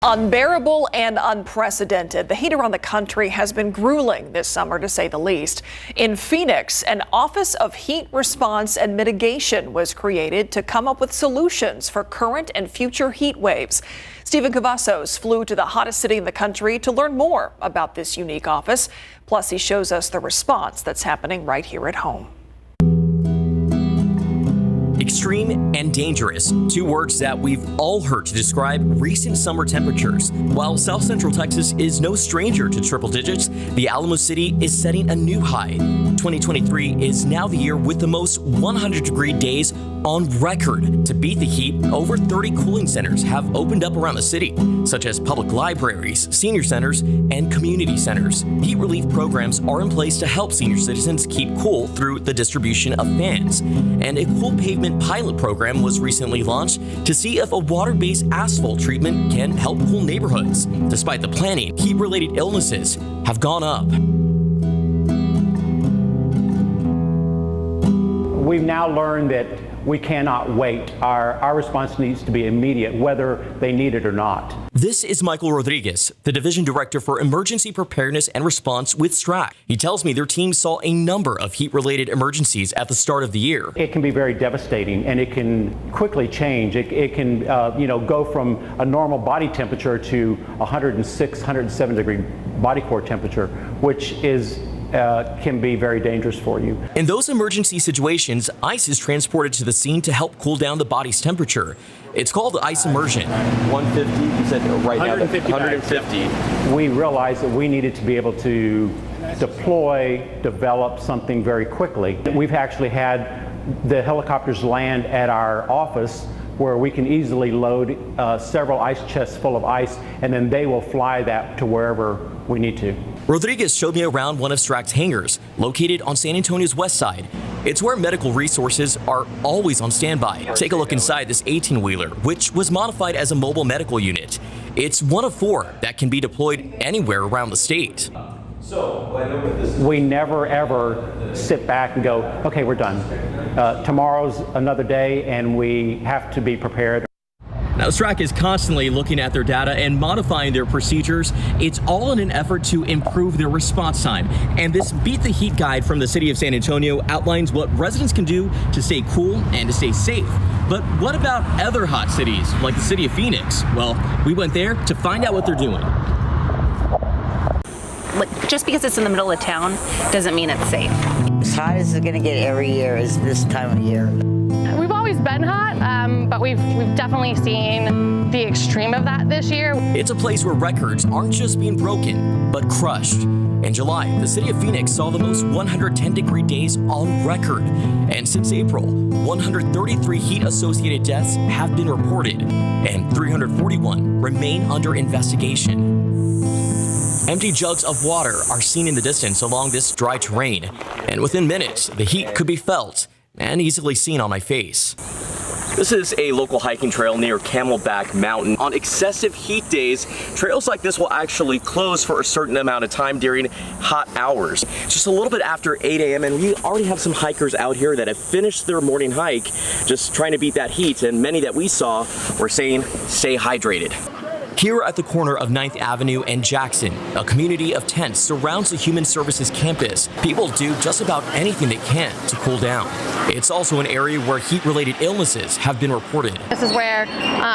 Unbearable and unprecedented. The heat around the country has been grueling this summer, to say the least. In Phoenix, an Office of Heat Response and Mitigation was created to come up with solutions for current and future heat waves. Stephen Cavazos flew to the hottest city in the country to learn more about this unique office. Plus, he shows us the response that's happening right here at home. Extreme and dangerous, two words that we've all heard to describe recent summer temperatures. While South Central Texas is no stranger to triple digits, the Alamo City is setting a new high. 2023 is now the year with the most 100-degree days on record. To beat the heat, over 30 cooling centers have opened up around the city, such as public libraries, senior centers, and community centers. Heat relief programs are in place to help senior citizens keep cool through the distribution of fans. And a cool pavement pilot program was recently launched to see if a water-based asphalt treatment can help cool neighborhoods. Despite the planning, heat-related illnesses have gone up. We've now learned that we cannot wait. Our response needs to be immediate, whether they need it or not. This is Michael Rodriguez, the Division Director for Emergency Preparedness and Response with STRAC. He tells me their team saw a number of heat-related emergencies at the start of the year. It can be very devastating, and it can quickly change. It can go from a normal body temperature to 106, 107 degree body core temperature, which can be very dangerous for you. In those emergency situations, ice is transported to the scene to help cool down the body's temperature. It's called ice immersion. 150, you said right 150 now. 150. We realized that we needed to be able to develop something very quickly. We've actually had the helicopters land at our office where we can easily load several ice chests full of ice, and then they will fly that to wherever we need to. Rodriguez showed me around one of STRAC's hangars, located on San Antonio's west side. It's where medical resources are always on standby. Take a look inside this 18-wheeler, which was modified as a mobile medical unit. It's one of 4 that can be deployed anywhere around the state. We never ever sit back and go, okay, we're done. Tomorrow's another day, and we have to be prepared. Now, STRAC is constantly looking at their data and modifying their procedures. It's all in an effort to improve their response time. And this Beat the Heat guide from the city of San Antonio outlines what residents can do to stay cool and to stay safe. But what about other hot cities, like the city of Phoenix? Well, we went there to find out what they're doing. Just because it's in the middle of town doesn't mean it's safe. As hot as it's going to get every year is this time of year. We've always been hot, but we've definitely seen the extreme of that this year. It's a place where records aren't just being broken, but crushed. In July, the city of Phoenix saw the most 110-degree days on record. And since April, 133 heat-associated deaths have been reported, and 341 remain under investigation. Empty jugs of water are seen in the distance along this dry terrain, and within minutes, the heat could be felt and easily seen on my face. This is a local hiking trail near Camelback Mountain. On excessive heat days, trails like this will actually close for a certain amount of time during hot hours. Just a little bit after 8 a.m. and we already have some hikers out here that have finished their morning hike, just trying to beat that heat, and many that we saw were saying, stay hydrated. Here at the corner of 9th Avenue and Jackson, a community of tents surrounds the Human Services campus. People do just about anything they can to cool down. It's also an area where heat-related illnesses have been reported. This is where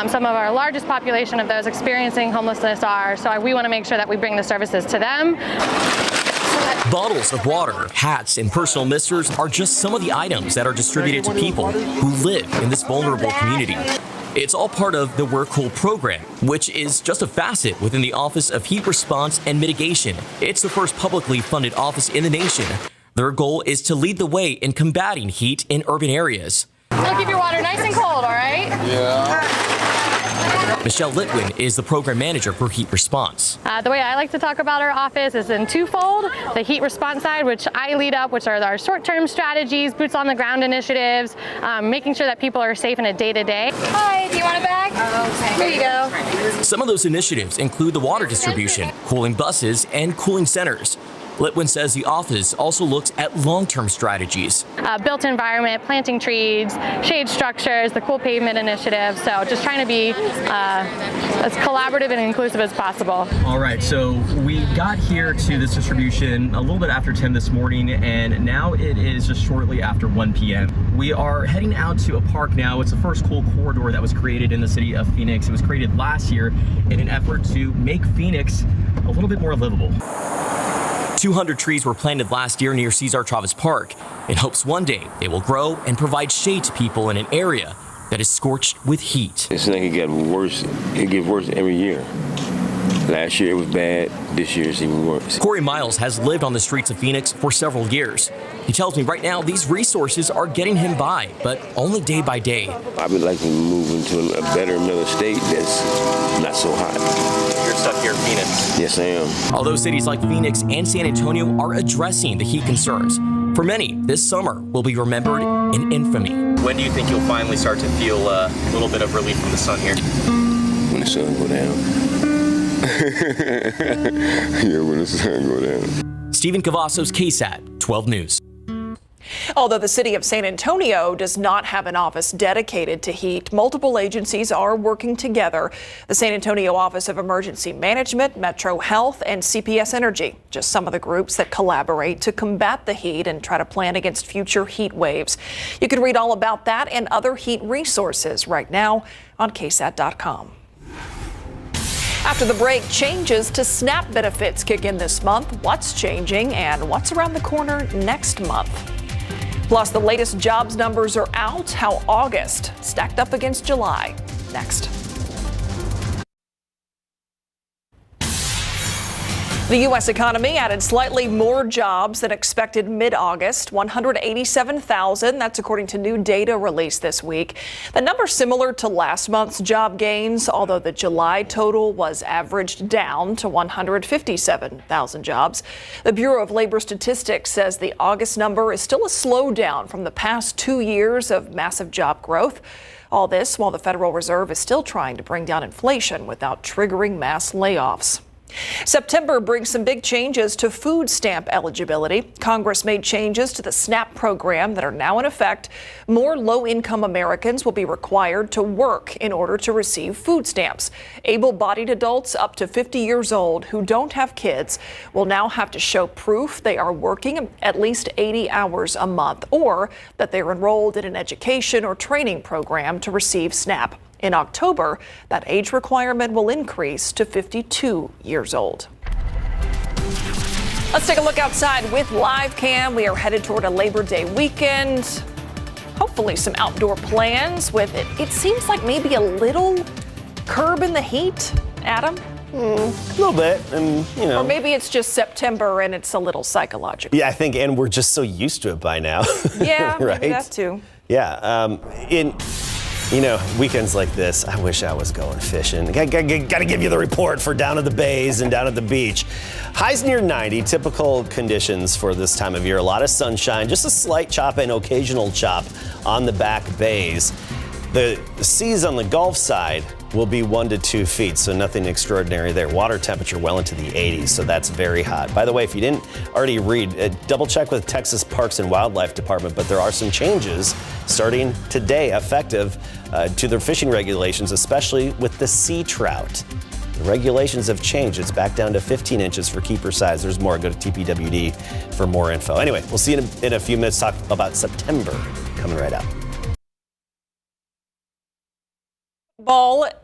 some of our largest population of those experiencing homelessness are, so we want to make sure that we bring the services to them. Bottles of water, hats, and personal misters are just some of the items that are distributed to people who live in this vulnerable community. It's all part of the We're Cool program, which is just a facet within the Office of Heat Response and Mitigation. It's the first publicly funded office in the nation. Their goal is to lead the way in combating heat in urban areas. So keep your water nice and cold, all right? Yeah. Michelle Litwin is the program manager for Heat Response. The way I like to talk about our office is in twofold. The heat response side, which I lead up, which are our short-term strategies, boots on the ground initiatives, making sure that people are safe in a day-to-day. Hi, do you want a bag? Okay. Here you go. Some of those initiatives include the water distribution, cooling buses, and cooling centers. Litwin says the office also looks at long-term strategies. Built environment, planting trees, shade structures, the Cool Pavement Initiative. So just trying to be as collaborative and inclusive as possible. All right, so we got here to this distribution a little bit after 10 this morning, and now it is just shortly after 1 p.m. We are heading out to a park now. It's the first cool corridor that was created in the city of Phoenix. It was created last year in an effort to make Phoenix a little bit more livable. 200 trees were planted last year near Cesar Chavez Park in hopes one day they will grow and provide shade to people in an area that is scorched with heat. It's like it gets worse. It gets worse every year. Last year it was bad. This year it's even worse. Corey Miles has lived on the streets of Phoenix for several years. He tells me right now these resources are getting him by, but only day by day. I would like to move into a better another state that's not so hot. You're stuck here in Phoenix. Yes, I am. Although cities like Phoenix and San Antonio are addressing the heat concerns, for many, this summer will be remembered in infamy. When do you think you'll finally start to feel a little bit of relief from the sun here? When the sun go down. Yeah, when the sun go down. Stephen Cavazos, KSAT 12 News. Although the city of San Antonio does not have an office dedicated to heat, multiple agencies are working together. The San Antonio Office of Emergency Management, Metro Health, and CPS Energy, just some of the groups that collaborate to combat the heat and try to plan against future heat waves. You can read all about that and other heat resources right now on KSAT12. After the break, changes to SNAP benefits kick in this month. What's changing and what's around the corner next month? Plus, the latest jobs numbers are out, how August stacked up against July. Next. The U.S. economy added slightly more jobs than expected mid-August, 187,000. That's according to new data released this week. The number similar to last month's job gains, although the July total was averaged down to 157,000 jobs. The Bureau of Labor Statistics says the August number is still a slowdown from the past 2 years of massive job growth. All this while the Federal Reserve is still trying to bring down inflation without triggering mass layoffs. September brings some big changes to food stamp eligibility. Congress made changes to the SNAP program that are now in effect. More low-income Americans will be required to work in order to receive food stamps. Able-bodied adults up to 50 years old who don't have kids will now have to show proof they are working at least 80 hours a month or that they're enrolled in an education or training program to receive SNAP. In October, that age requirement will increase to 52 years old. Let's take a look outside with live cam. We are headed toward a Labor Day weekend. Hopefully some outdoor plans with it. It seems like maybe a little curb in the heat. Adam? A little bit, and you know. Or maybe it's just September and it's a little psychological. Yeah, I think, and we're just so used to it by now. Yeah, right? maybe that too. Yeah, weekends like this, I wish I was going fishing. Got to give you the report for down at the bays and down at the beach. Highs near 90, typical conditions for this time of year. A lot of sunshine, just a slight chop and occasional chop on the back bays. The seas on the Gulf side will be 1 to 2 feet, so nothing extraordinary there. Water temperature well into the 80s, so that's very hot. By the way, if you didn't already read, double check with Texas Parks and Wildlife Department, but there are some changes starting today effective to their fishing regulations, especially with the sea trout. The regulations have changed. It's back down to 15 inches for keeper size. There's more. Go to TPWD for more info. Anyway, we'll see you in a few minutes. Talk about September coming right up.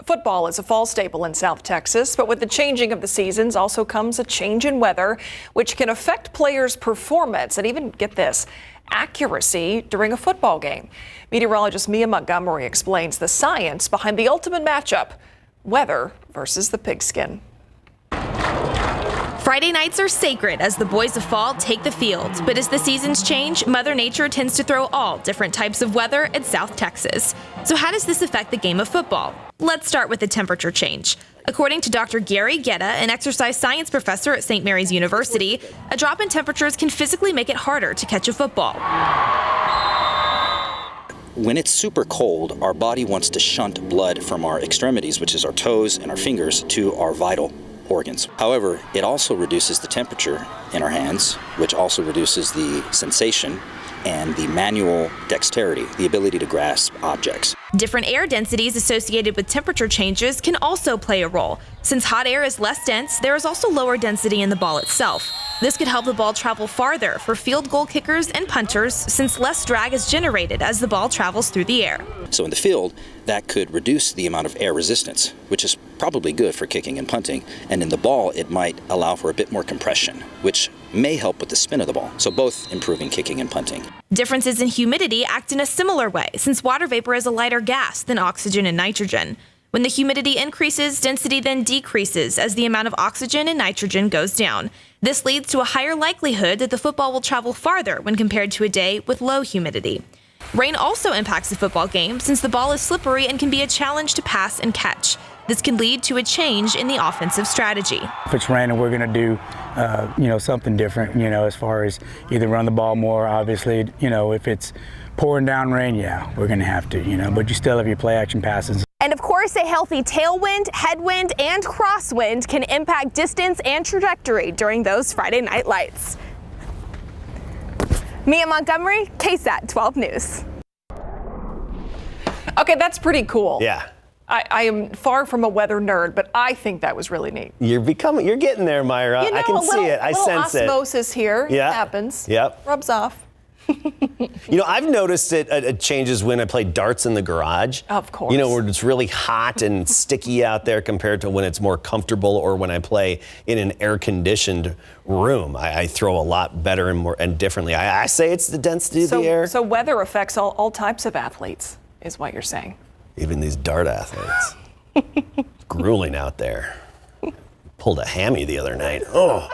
Football is a fall staple in South Texas, but with the changing of the seasons also comes a change in weather, which can affect players' performance and even, get this, accuracy during a football game. Meteorologist Mia Montgomery explains the science behind the ultimate matchup, weather versus the pigskin. Friday nights are sacred as the boys of fall take the field. But as the seasons change, Mother Nature tends to throw all different types of weather at South Texas. So how does this affect the game of football? Let's start with the temperature change. According to Dr. Gary Guetta, an exercise science professor at St. Mary's University, a drop in temperatures can physically make it harder to catch a football. When it's super cold, our body wants to shunt blood from our extremities, which is our toes and our fingers, to our vital organs. However, it also reduces the temperature in our hands, which also reduces the sensation and the manual dexterity, the ability to grasp objects. Different air densities associated with temperature changes can also play a role. Since hot air is less dense, there is also lower density in the ball itself. This could help the ball travel farther for field goal kickers and punters, since less drag is generated as the ball travels through the air. So in the field, that could reduce the amount of air resistance, which is probably good for kicking and punting. And in the ball, it might allow for a bit more compression, which may help with the spin of the ball. So both improving kicking and punting. Differences in humidity act in a similar way, since water vapor is a lighter gas than oxygen and nitrogen. When the humidity increases, density then decreases as the amount of oxygen and nitrogen goes down. This leads to a higher likelihood that the football will travel farther when compared to a day with low humidity. Rain also impacts the football game, since the ball is slippery and can be a challenge to pass and catch. This can lead to a change in the offensive strategy. If it's raining, we're going to do, something different, as far as either run the ball more, obviously, if it's pouring down rain, yeah, we're going to have to, but you still have your play action passes. And of course, a healthy tailwind, headwind, and crosswind can impact distance and trajectory during those Friday night lights. Mia Montgomery, KSAT12 News. Okay, that's pretty cool. Yeah. I am far from a weather nerd, but I think that was really neat. You're getting there, Myra. I can see it. I sense it. Osmosis here Yeah. happens. Yep. Rubs off. I've noticed it changes when I play darts in the garage. Of course. Where it's really hot and sticky out there compared to when it's more comfortable, or when I play in an air-conditioned room. I throw a lot better and more and differently. I say it's the density of the air. So weather affects all types of athletes, is what you're saying. Even these dart athletes. Grueling out there. Pulled a hammy the other night. Oh.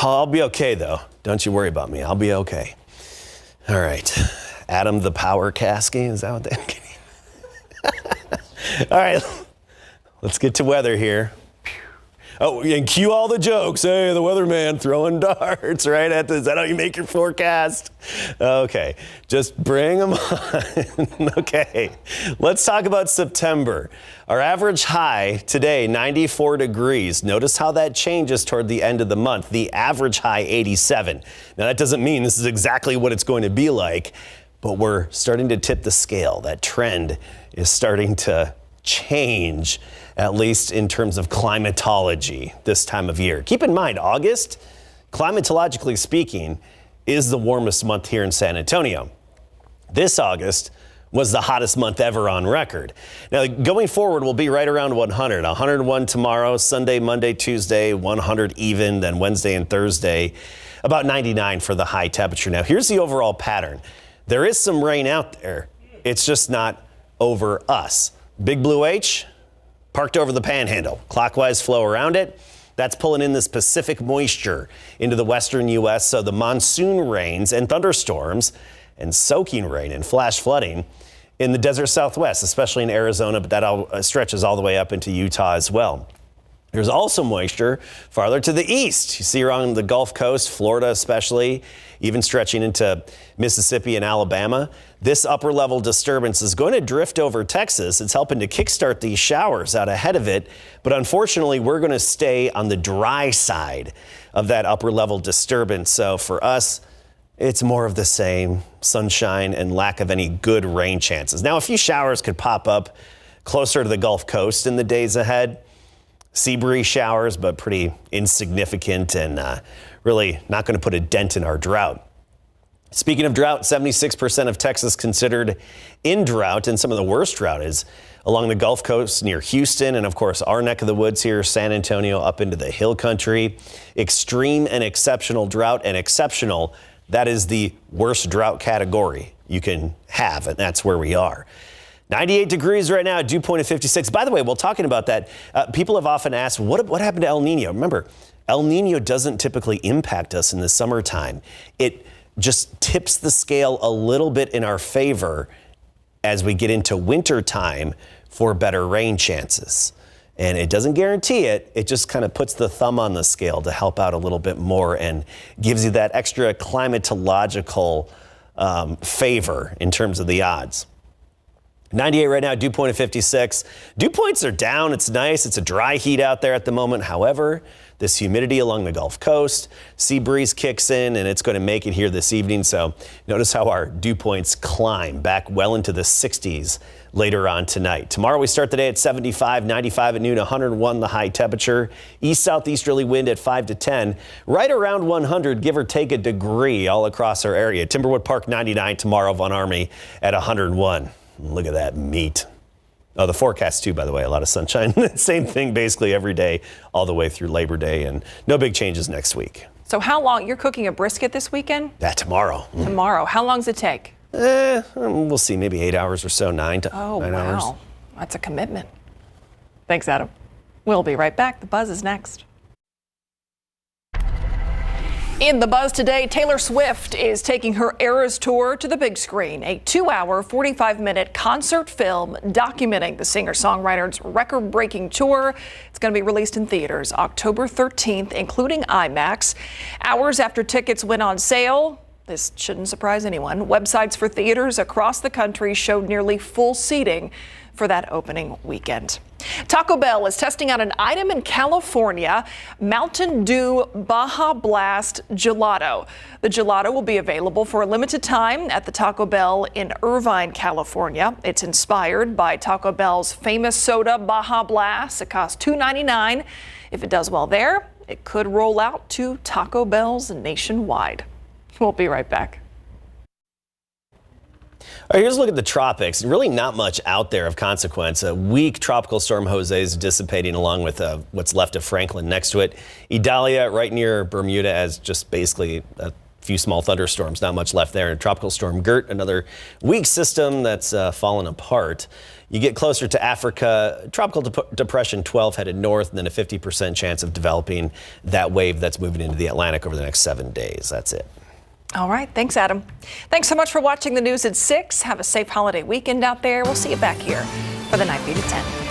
I'll be okay, though. Don't you worry about me. I'll be okay. All right. Adam the Power Caskey, is that what they All right. Let's get to weather here. Oh, and cue all the jokes. Hey, the weatherman throwing darts, right? Is that how you make your forecast? Okay, just bring them on. Okay, let's talk about September. Our average high today, 94 degrees. Notice how that changes toward the end of the month. The average high, 87. Now, that doesn't mean this is exactly what it's going to be like, but we're starting to tip the scale. That trend is starting to change, at least in terms of climatology this time of year. Keep in mind, August, climatologically speaking, is the warmest month here in San Antonio. This August was the hottest month ever on record. Now, going forward, we'll be right around 100. 101 tomorrow, Sunday, Monday, Tuesday, 100 even, then Wednesday and Thursday, about 99 for the high temperature. Now, here's the overall pattern. There is some rain out there. It's just not over us. Big Blue H, parked over the panhandle. Clockwise flow around it. That's pulling in this Pacific moisture into the western U.S. So the monsoon rains and thunderstorms and soaking rain and flash flooding in the desert Southwest, especially in Arizona, but that stretches all the way up into Utah as well. There's also moisture farther to the east. You see around the Gulf Coast, Florida especially, even stretching into Mississippi and Alabama. This upper level disturbance is going to drift over Texas. It's helping to kickstart these showers out ahead of it. But unfortunately, we're going to stay on the dry side of that upper level disturbance. So for us, it's more of the same, sunshine and lack of any good rain chances. Now, a few showers could pop up closer to the Gulf Coast in the days ahead. Sea breeze showers, but pretty insignificant and really not going to put a dent in our drought. Speaking of drought, 76% of Texas considered in drought, and some of the worst drought is along the Gulf Coast near Houston, and of course our neck of the woods here, San Antonio, up into the hill country. Extreme and exceptional drought, and exceptional, that is the worst drought category you can have, and that's where we are. 98 degrees right now, dew point of 56. By the way, while talking about that, people have often asked, what happened to El Nino? Remember, El Nino doesn't typically impact us in the summertime. It just tips the scale a little bit in our favor as we get into winter time for better rain chances. And it doesn't guarantee it. It just kind of puts the thumb on the scale to help out a little bit more and gives you that extra climatological favor in terms of the odds. 98 right now, dew point of 56. Dew points are down. It's nice. It's a dry heat out there at the moment. However, this humidity along the Gulf Coast, sea breeze kicks in, and it's going to make it here this evening. So notice how our dew points climb back well into the 60s later on tonight. Tomorrow we start the day at 75, 95 at noon, 101 the high temperature. East-southeasterly wind at 5 to 10. Right around 100, give or take a degree all across our area. Timberwood Park 99 tomorrow, Von Army at 101. Look at that meat. Oh, the forecast too, by the way, a lot of sunshine. Same thing basically every day all the way through Labor Day, and no big changes next week. So how long? You're cooking a brisket this weekend? Tomorrow. Tomorrow. How long does it take? We'll see, maybe 8 hours or so, 9 wow. hours. That's a commitment. Thanks, Adam. We'll be right back. The Buzz is next. In the Buzz today, Taylor Swift is taking her Eras Tour to the big screen, a 2-hour, 45-minute concert film documenting the singer-songwriter's record-breaking tour. It's going to be released in theaters October 13th, including IMAX. Hours after tickets went on sale, this shouldn't surprise anyone, websites for theaters across the country showed nearly full seating for that opening weekend. Taco Bell is testing out an item in California, Mountain Dew Baja Blast Gelato. The gelato will be available for a limited time at the Taco Bell in Irvine, California. It's inspired by Taco Bell's famous soda Baja Blast. It costs $2.99. If it does well there, it could roll out to Taco Bells nationwide. We'll be right back. All right, here's a look at the tropics. Really not much out there of consequence. A weak tropical storm Jose is dissipating along with what's left of Franklin next to it. Idalia right near Bermuda as just basically a few small thunderstorms, not much left there. And Tropical Storm Gert, another weak system that's fallen apart. You get closer to Africa, Tropical Depression 12 headed north, and then a 50% chance of developing that wave that's moving into the Atlantic over the next 7 days. That's it. All right. Thanks, Adam. Thanks so much for watching the news at 6. Have a safe holiday weekend out there. We'll see you back here for the 9 to 10.